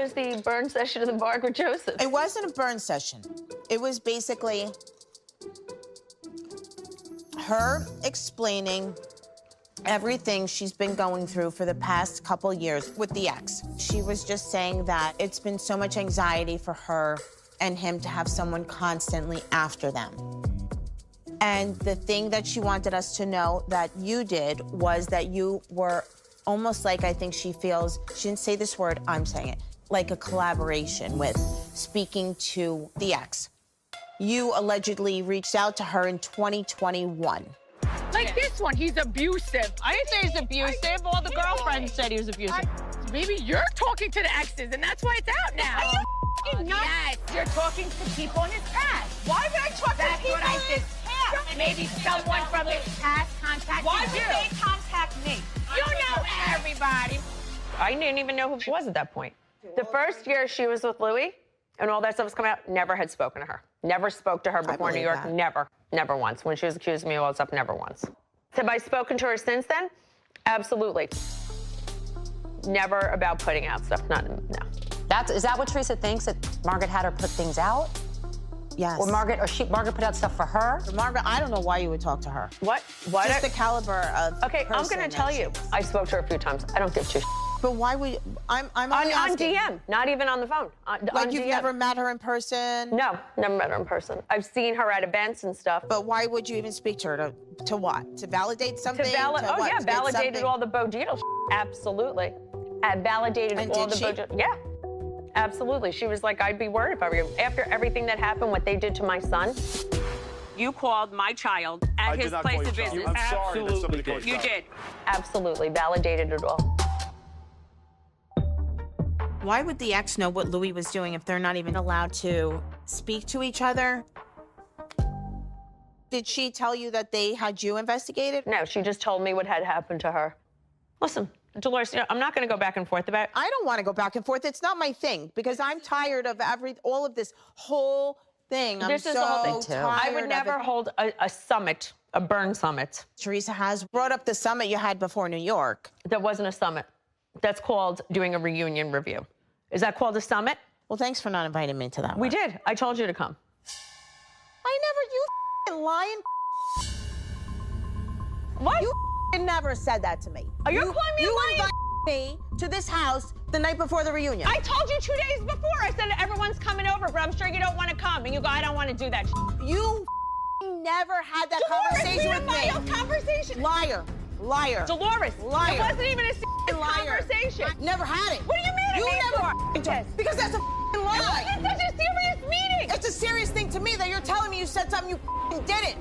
was the burn session of the Margaret Joseph? It wasn't a burn session. It was basically her explaining everything she's been going through for the past couple years with the ex. She was just saying that it's been so much anxiety for her and him to have someone constantly after them. And the thing that she wanted us to know that you did was that you were almost like, I think she feels, she didn't say this word, I'm saying it, like a collaboration with speaking to the ex. You allegedly reached out to her in 2021. Like this one, he's abusive. I didn't say he's abusive. All the girlfriends said he was abusive. Maybe you're talking to the exes, and that's why it's out now. Are you nuts? Yes, you're talking to people in his past. Why would I talk to people That's what I in said. his past? Maybe someone from his past contacted Why you. would they contact me? You know everybody. I didn't even know who she was at that point. The first year she was with Louis and all that stuff was coming out, never had spoken to her. Never spoke to her before New York, never. Never once. When she was accusing me of all that stuff, never once. Have I spoken to her since then? Absolutely. Never about putting out stuff, no. Is that what Teresa thinks, that Margaret had her put things out? Yes. Or Margaret put out stuff for her? Margaret, I don't know why you would talk to her. What? Just the caliber of Okay, I'm person gonna that tell she you. is. I spoke to her a few times. I don't give two But why would I'm on only asking. DM, not even on the phone. Like on you've DM. never met her in person? No, never met her in person. I've seen her at events and stuff. But why would you even speak to her? To what? To validate something? Oh what? yeah, To get validated something? all the Bojito Absolutely. Validated And all did the she? Bojito. Yeah, absolutely. She was like, I'd be worried if I were you. After everything that happened, what they did to my son. You called my child at his place of business. I'm sorry that somebody called You did. Absolutely, validated it all. Why would the ex know what Louis was doing if they're not even allowed to speak to each other? Did she tell you that they had you investigated? No, she just told me what had happened to her. Listen, Dolores, I'm not going to go back and forth about it. I don't want to go back and forth. It's not my thing because I'm tired of all of this whole thing. This is the whole thing. tired I would of never it. hold a summit, a burn summit. Teresa has brought up the summit you had before New York. That wasn't a summit. That's called doing a reunion review. Is that called a summit? Well, thanks for not inviting me to that one. We did. I told you to come. You f***ing lying. What? You f***ing never said that to me. Are you calling me a You liar? invited me to this house the night before the reunion. I told you 2 days before. I said everyone's coming over, but I'm sure you don't want to come. And you go, I don't want to do that. You f***ing never had that Dolores, conversation we with had me. a mild conversation. Liar. Liar. Dolores, Liar. it wasn't even a serious Liar. conversation. Never had it. What are you mad at You me never for? f***ing told me. Because that's a f***ing lie. It's such a serious meeting. It's a serious thing to me that you're telling me you said something you f***ing didn't.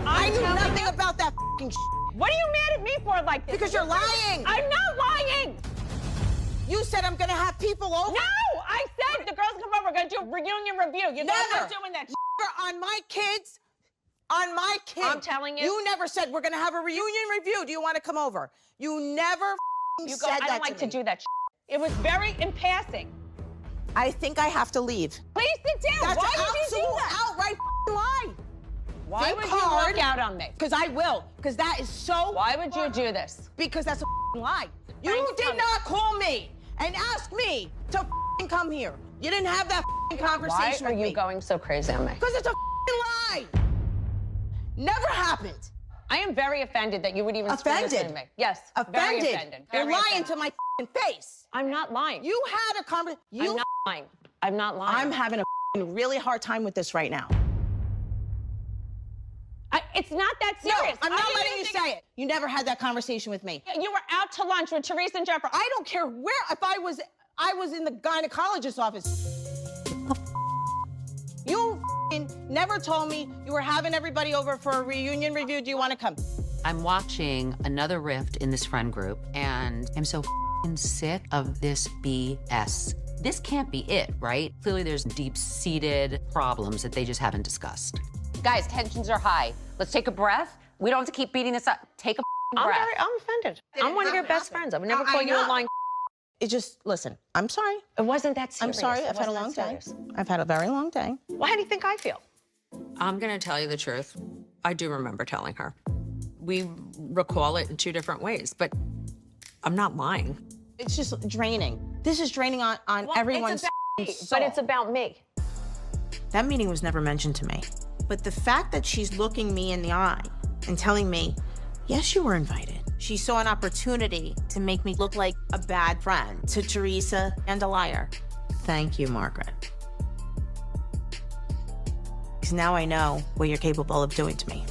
I I'm knew telling nothing you. about that f***ing shit. What are you mad at me for like this? Because you're lying. I'm not lying. You said I'm gonna have people over. No, I said the girls come over. We're gonna do a reunion review. You're Never. not doing that. Never on my kids. On my kids. I'm telling you. You never said we're gonna have a reunion review. Do you want to come over? You never You said go, that I don't like to me. do that. It was very in passing. I think I have to leave. Please sit down. That's Why an would you do absolute that? outright lie. Why Think would hard. you look out on me? Because I will. Because that is so. Why would you do this? Because that's a lie. You Frank's did coming. not call me and ask me to come here. You didn't have that Why conversation are with you me. going so crazy on me? Because it's a lie. Never happened. I am very offended that you would even speak this to Offended? me. Yes, Offended. very offended. You're Very lying offended. to my face. I'm not lying. You had a conversation. I'm not lying. I'm not lying. I'm having a really hard time with this right now. It's not that serious. No, I'm I not didn't letting even you think- say it. You never had that conversation with me. You were out to lunch with Teresa and Jeffrey. I don't care where. If I was in the gynecologist's office. You never told me you were having everybody over for a reunion review. Do you want to come? I'm watching another rift in this friend group, and I'm so sick of this BS. This can't be it, right? Clearly there's deep-seated problems that they just haven't discussed. Guys, tensions are high. Let's take a breath. We don't have to keep beating this up. Take a breath. I'm offended. I'm one of your best friends. I would never call you a lying. It just, listen, I'm sorry. It wasn't that serious. I'm sorry. It I've had a wasn't long that day. serious. I've had a very long day. Well, how do you think I feel? I'm gonna tell you the truth. I do remember telling her. We recall it in two different ways, but I'm not lying. It's just draining. This is draining on everyone's soul. But it's about me. That meeting was never mentioned to me. But the fact that she's looking me in the eye and telling me, yes, you were invited. She saw an opportunity to make me look like a bad friend to Teresa and a liar. Thank you, Margaret. Because now I know what you're capable of doing to me.